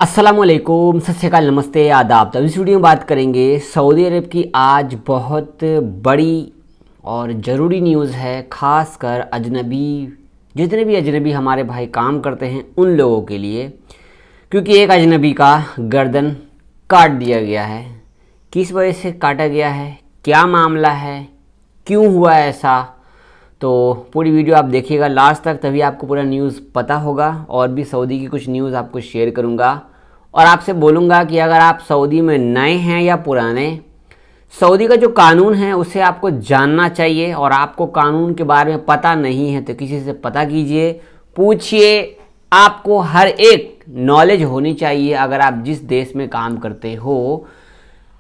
अस्सलामुअलैकुम, सत श्री अकाल, नमस्ते, आदाब। तो इस वीडियो में बात करेंगे सऊदी अरब की आज बहुत बड़ी और ज़रूरी न्यूज़ है, ख़ासकर अजनबी, जितने भी अजनबी हमारे भाई काम करते हैं उन लोगों के लिए, क्योंकि एक अजनबी का गर्दन काट दिया गया है। किस वजह से काटा गया है, क्या मामला है, क्यों हुआ ऐसा, तो पूरी वीडियो आप देखिएगा लास्ट तक, तभी आपको पूरा न्यूज़ पता होगा। और भी सऊदी की कुछ न्यूज़ आपको शेयर करूंगा और आपसे बोलूँगा कि अगर आप सऊदी में नए हैं या पुराने, सऊदी का जो कानून है उसे आपको जानना चाहिए। और आपको कानून के बारे में पता नहीं है तो किसी से पता कीजिए, पूछिए। आपको हर एक नॉलेज होनी चाहिए। अगर आप जिस देश में काम करते हो,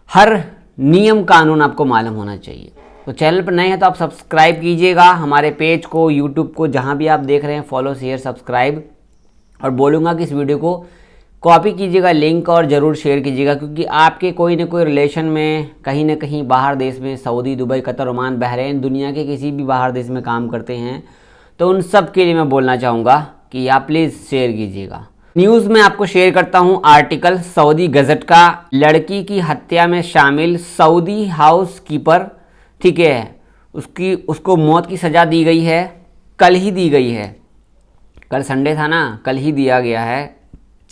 हर नियम कानून आपको मालूम होना चाहिए। तो चैनल पर नए हैं तो आप सब्सक्राइब कीजिएगा, हमारे पेज को, यूट्यूब को, जहाँ भी आप देख रहे हैं, फॉलो, शेयर, सब्सक्राइब। और बोलूँगा कि इस वीडियो को कॉपी कीजिएगा लिंक और ज़रूर शेयर कीजिएगा, क्योंकि आपके कोई ना कोई रिलेशन में कहीं ना कहीं बाहर देश में, Saudi, Dubai, Qatar, Oman, Bahrain, दुनिया के किसी भी बाहर देश में काम करते हैं, तो उन सब के लिए मैं बोलना चाहूँगा कि आप प्लीज़ शेयर कीजिएगा। न्यूज़ में आपको शेयर करता हूँ आर्टिकल, सऊदी गज़ट का। लड़की की हत्या में शामिल सऊदी हाउस कीपर, ठीक है, उसको मौत की सज़ा दी गई है। कल ही दी गई है, कल संडे था ना, कल ही दिया गया है।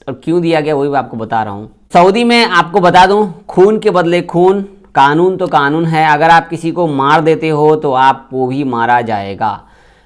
और क्यों दिया गया वही मैं आपको बता रहा हूँ। सऊदी में आपको बता दूँ, खून के बदले खून, कानून तो कानून है। अगर आप किसी को मार देते हो तो आपको भी मारा जाएगा,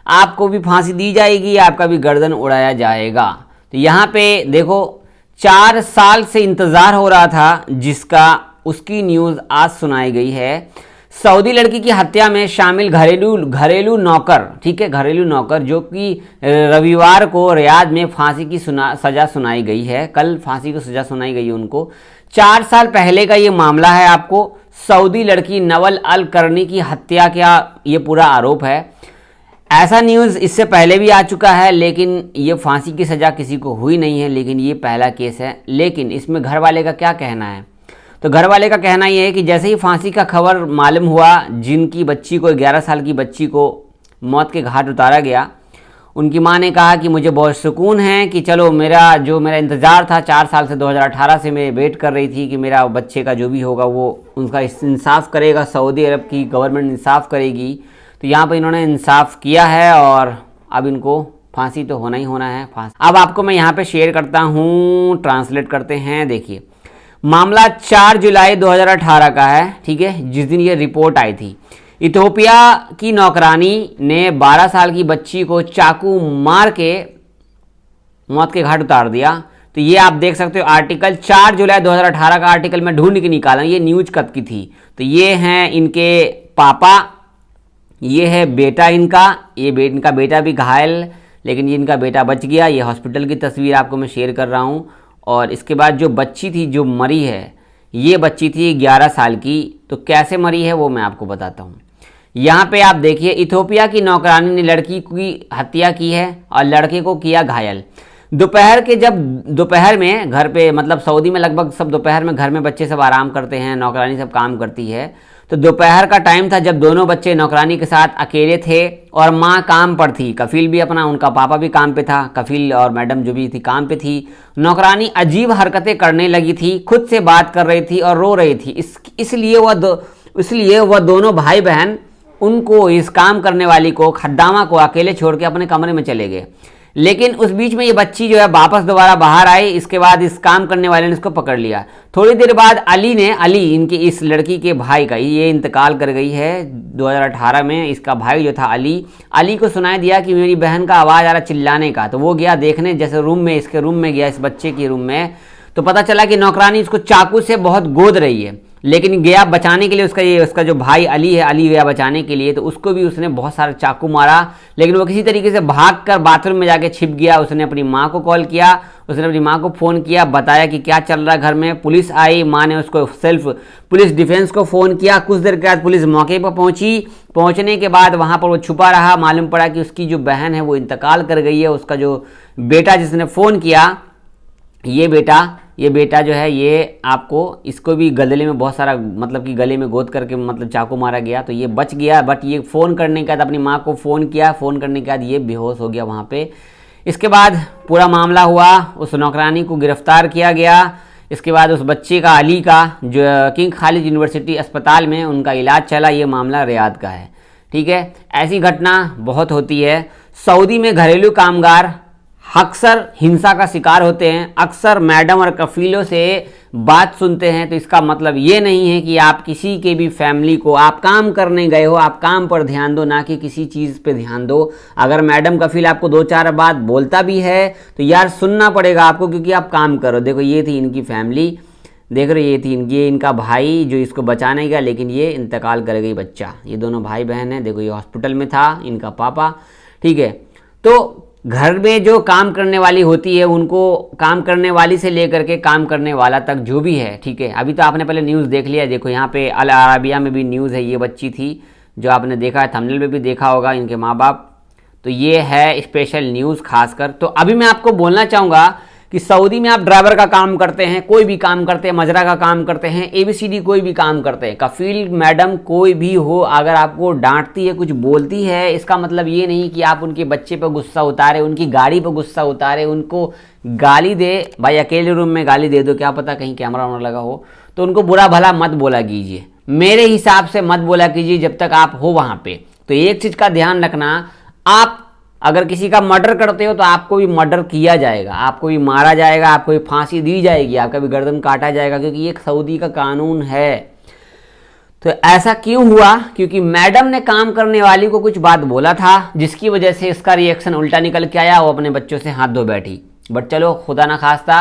आपको भी फांसी दी जाएगी, आपका भी गर्दन उड़ाया जाएगा। तो यहाँ पे देखो, 4 साल से इंतज़ार हो रहा था जिसका, उसकी न्यूज़ आज सुनाई गई है। सऊदी लड़की की हत्या में शामिल घरेलू नौकर, ठीक है, घरेलू नौकर, जो कि रविवार को रियाद में फांसी की सज़ा सुनाई गई है। कल फांसी की सज़ा सुनाई गई है उनको। 4 साल पहले का ये मामला है। आपको सऊदी लड़की नवल अल करनी की हत्या का ये पूरा आरोप है। ऐसा न्यूज़ इससे पहले भी आ चुका है, लेकिन ये फांसी की सज़ा किसी को हुई नहीं है, लेकिन ये पहला केस है। लेकिन इसमें घर वाले का क्या कहना है? तो घर वाले का कहना यह है कि जैसे ही फांसी का खबर मालूम हुआ, जिनकी बच्ची को, 11 साल की बच्ची को मौत के घाट उतारा गया, उनकी मां ने कहा कि मुझे बहुत सुकून है कि चलो मेरा इंतज़ार था 4 साल से, 2018 से मैं वेट कर रही थी कि मेरा बच्चे का जो भी होगा वो उनका इंसाफ करेगा, सऊदी अरब की गवर्नमेंट इंसाफ करेगी। तो यहाँ पर इन्होंने इंसाफ किया है और अब इनको फांसी तो होना ही होना है। फांसी अब आपको मैं यहाँ पर शेयर करता हूँ, ट्रांसलेट करते हैं। देखिए, मामला 4 जुलाई 2018 का है, ठीक है, जिस दिन ये रिपोर्ट आई थी। इथियोपिया की नौकरानी ने 12 साल की बच्ची को चाकू मार के मौत के घाट उतार दिया। तो ये आप देख सकते हो आर्टिकल, 4 जुलाई 2018 का आर्टिकल मैं ढूंढ के निकाला, ये न्यूज कब की थी। तो ये हैं इनके पापा, ये है बेटा इनका, इनका बेटा भी घायल, लेकिन ये इनका बेटा बच गया। ये हॉस्पिटल की तस्वीर आपको मैं शेयर कर रहा हूँ। और इसके बाद जो बच्ची थी, जो मरी है, ये बच्ची थी 11 साल की। तो कैसे मरी है वो मैं आपको बताता हूँ। यहाँ पे आप देखिए, इथियोपिया की नौकरानी ने लड़की की हत्या की है और लड़के को किया घायल। दोपहर में घर पे, मतलब सऊदी में लगभग सब दोपहर में घर में बच्चे सब आराम करते हैं, नौकरानी सब काम करती है। तो दोपहर का टाइम था जब दोनों बच्चे नौकरानी के साथ अकेले थे और माँ काम पर थी, कफील भी अपना, उनका पापा भी काम पे था, कफील और मैडम जो भी थी काम पे थी। नौकरानी अजीब हरकतें करने लगी थी, खुद से बात कर रही थी और रो रही थी। इसलिए वह दोनों भाई बहन उनको, इस काम करने वाली को, खद्दामा को अकेले छोड़ के अपने कमरे में चले गए। लेकिन उस बीच में ये बच्ची जो है वापस दोबारा बाहर आई। इसके बाद इस काम करने वाले ने इसको पकड़ लिया। थोड़ी देर बाद अली इनकी, इस लड़की के भाई का, ये इंतकाल कर गई है 2018 में। इसका भाई जो था अली को सुनाई दिया कि मेरी बहन का आवाज़ आ रहा चिल्लाने का। तो वो गया देखने, जैसे रूम में, इसके रूम में गया, इस बच्चे के रूम में, तो पता चला कि नौकरानी इसको चाकू से बहुत गोद रही है। लेकिन गया बचाने के लिए, उसका जो भाई अली है, अली गया बचाने के लिए, तो उसको भी उसने बहुत सारा चाकू मारा। लेकिन वो किसी तरीके से भागकर बाथरूम में जाके छिप गया। उसने अपनी माँ को कॉल किया, उसने अपनी माँ को फ़ोन किया, बताया कि क्या चल रहा है घर में। पुलिस आई, माँ ने उसको पुलिस डिफेंस को फ़ोन किया। कुछ देर के बाद पुलिस मौके पर पहुंची। पहुंचने के बाद वहाँ पर वो छुपा रहा। मालूम पड़ा कि उसकी जो बहन है वो इंतकाल कर गई है। उसका जो बेटा जिसने फ़ोन किया, ये बेटा जो है, ये आपको, इसको भी गले में बहुत सारा, मतलब कि गले में गोद करके, मतलब चाकू मारा गया। तो ये बच गया, बट ये फ़ोन करने के बाद अपनी माँ को फ़ोन किया। फ़ोन करने के बाद ये बेहोश हो गया वहाँ पे। इसके बाद पूरा मामला हुआ, उस नौकरानी को गिरफ्तार किया गया। इसके बाद उस बच्चे का, अली का, जो किंग खालिद यूनिवर्सिटी अस्पताल में उनका इलाज चला। ये मामला रियाद का है, ठीक है। ऐसी घटना बहुत होती है। सऊदी में घरेलू कामगार अक्सर हिंसा का शिकार होते हैं, अक्सर मैडम और कफीलों से बात सुनते हैं। तो इसका मतलब ये नहीं है कि आप किसी के भी फैमिली को, आप काम करने गए हो, आप काम पर ध्यान दो, ना कि किसी चीज़ पे ध्यान दो। अगर मैडम कफील आपको 2-4 बात बोलता भी है तो यार सुनना पड़ेगा आपको, क्योंकि आप काम करो। देखो ये थी इनकी फैमिली, देख रहे ये थी ये इनका भाई जो इसको बचाने गया, लेकिन ये इंतकाल कर गई बच्चा। ये दोनों भाई बहन हैं, देखो ये हॉस्पिटल में था, इनका पापा, ठीक है। तो घर में जो काम करने वाली होती है, उनको काम करने वाली से लेकर के काम करने वाला तक जो भी है, ठीक है। अभी तो आपने पहले न्यूज़ देख लिया, देखो यहाँ पे अल अराबिया में भी न्यूज़ है, ये बच्ची थी जो आपने देखा है, थंबनेल में भी देखा होगा, इनके माँ बाप। तो ये है स्पेशल न्यूज़ खासकर। तो अभी मैं आपको बोलना चाहूँगा कि सऊदी में आप ड्राइवर का काम करते हैं, कोई भी काम करते हैं, मजरा का काम करते हैं, ABCD कोई भी काम करते हैं, कफील मैडम कोई भी हो, अगर आपको डांटती है, कुछ बोलती है, इसका मतलब ये नहीं कि आप उनके बच्चे पर गुस्सा उतारे, उनकी गाड़ी पर गुस्सा उतारे, उनको गाली दे। भाई अकेले रूम में गाली दे दो, क्या पता कहीं कैमरा वैमरा लगा हो, तो उनको बुरा भला मत बोला कीजिए, मेरे हिसाब से मत बोला कीजिए जब तक आप हो वहाँ पे। तो एक चीज़ का ध्यान रखना, आप अगर किसी का मर्डर करते हो तो आपको भी मर्डर किया जाएगा, आपको भी मारा जाएगा, आपको भी फांसी दी जाएगी, आपका भी गर्दन काटा जाएगा, क्योंकि ये सऊदी का कानून है। तो ऐसा क्यों हुआ? क्योंकि मैडम ने काम करने वाली को कुछ बात बोला था, जिसकी वजह से इसका रिएक्शन उल्टा निकल के आया, वो अपने बच्चों से हाथ धो बैठी। बट चलो खुदा ना खास्ता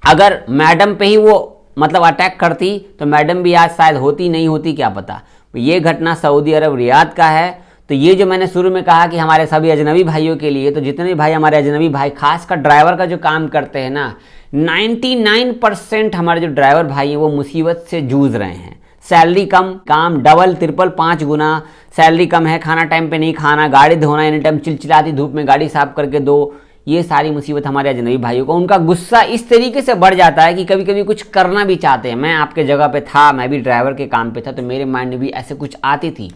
अगर मैडम पे ही वो मतलब अटैक करती तो मैडम भी आज शायद होती नहीं होती, क्या पता। ये घटना सऊदी अरब रियाद का है। तो ये जो मैंने शुरू में कहा कि हमारे सभी अजनबी भाइयों के लिए, तो जितने भी भाई हमारे अजनबी भाई, खासकर ड्राइवर का जो काम करते हैं ना, 99% हमारे जो ड्राइवर भाई हैं वो मुसीबत से जूझ रहे हैं। सैलरी कम, काम डबल ट्रिपल 5 गुना, सैलरी कम है, खाना टाइम पे नहीं खाना, गाड़ी धोना एनी टाइम, चिलचिलाती धूप में गाड़ी साफ करके दो, ये सारी मुसीबत हमारे अजनबी भाइयों को। उनका गुस्सा इस तरीके से बढ़ जाता है कि कभी कभी कुछ करना भी चाहते हैं। मैं आपके जगह पे था, मैं भी ड्राइवर के काम पे था, तो मेरे माइंड में भी ऐसे कुछ आती थी,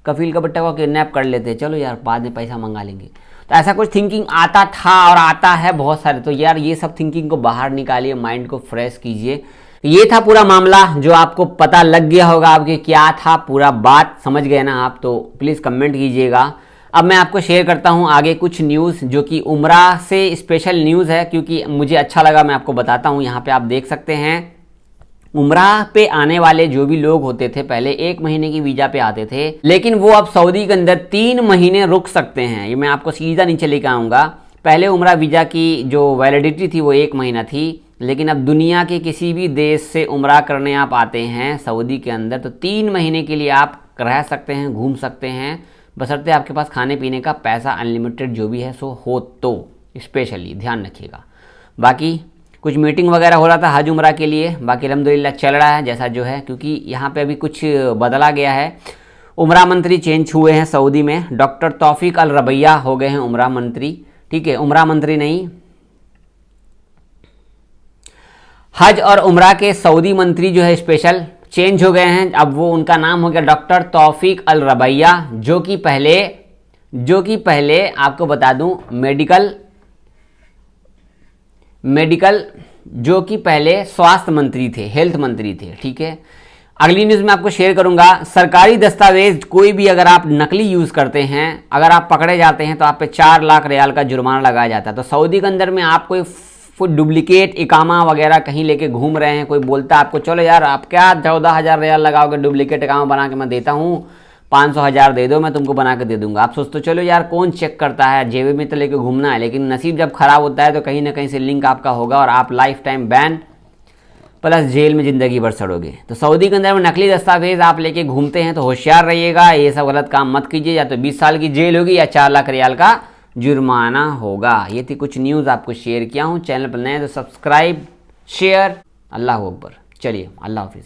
कफील का बट्टा को किडनैप कर लेते, चलो यार बाद में पैसा मंगा लेंगे, तो ऐसा कुछ थिंकिंग आता था और आता है बहुत सारे। तो यार ये सब थिंकिंग को बाहर निकालिए, माइंड को फ्रेश कीजिए। ये था पूरा मामला, जो आपको पता लग गया होगा आपके क्या था, पूरा बात समझ गए ना आप, तो प्लीज़ कमेंट कीजिएगा। अब मैं आपको शेयर करता हूँ आगे कुछ न्यूज़, जो कि उम्रा से स्पेशल न्यूज़ है, क्योंकि मुझे अच्छा लगा, मैं आपको बताता हूँ। यहाँ पे आप देख सकते हैं, उम्रा पे आने वाले जो भी लोग होते थे पहले 1 महीने की वीज़ा पे आते थे, लेकिन वो अब सऊदी के अंदर 3 महीने रुक सकते हैं। ये मैं आपको सीधा नीचे लेकर आऊँगा। पहले उम्रा वीज़ा की जो वैलिडिटी थी वो 1 महीना थी, लेकिन अब दुनिया के किसी भी देश से उम्रा करने आप आते हैं सऊदी के अंदर, तो 3 महीने के लिए आप रह सकते हैं, घूम सकते हैं, बशर्ते आपके पास खाने पीने का पैसा अनलिमिटेड जो भी है सो हो, तो स्पेशली ध्यान रखिएगा। बाकी कुछ मीटिंग वगैरह हो रहा था हज उम्रा के लिए, बाकी अल्हम्दुलिल्लाह चल रहा है जैसा जो है, क्योंकि यहाँ पे अभी कुछ बदला गया है। उम्रा मंत्री चेंज हुए हैं सऊदी में, डॉक्टर तौफीक अल रबैया हो गए हैं उम्रा मंत्री, ठीक है। उम्रा मंत्री नहीं, हज और उम्रा के सऊदी मंत्री जो है स्पेशल चेंज हो गए हैं। अब वो उनका नाम हो गया डॉक्टर तौफीक अल रबैया, जो कि पहले आपको बता दूं मेडिकल जो कि पहले स्वास्थ्य मंत्री थे, हेल्थ मंत्री थे, ठीक है। अगली न्यूज़ में आपको शेयर करूंगा। सरकारी दस्तावेज कोई भी अगर आप नकली यूज़ करते हैं, अगर आप पकड़े जाते हैं तो आप पे 4 लाख रियाल का जुर्माना लगाया जाता है। तो सऊदी के अंदर में आप कोई डुप्लीकेट इकामा वगैरह कहीं लेके घूम रहे हैं, कोई बोलता है आपको चलो यार आप क्या 14,000 रियाल लगाओगे डुप्लीकेट इकामा बना के मैं देता हूँ, 500,000 दे दो मैं तुमको बना के दे दूंगा। आप सोचते चलो यार कौन चेक करता है, जेब में तो लेके घूमना है, लेकिन नसीब जब खराब होता है तो कहीं ना कहीं से लिंक आपका होगा और आप lifetime ban plus jail में ज़िंदगी भर सड़ोगे। तो सऊदी के अंदर में नकली दस्तावेज आप लेके घूमते हैं तो होशियार रहिएगा, ये सब गलत काम मत कीजिए, या तो 20 साल की जेल होगी या 4 लाख रियाल का जुर्माना होगा। ये थी कुछ न्यूज़ आपको शेयर किया हूँ। चैनल पर नए तो सब्सक्राइब शेयर। अल्लाह अकबर। चलिए अल्लाह हाफिज़।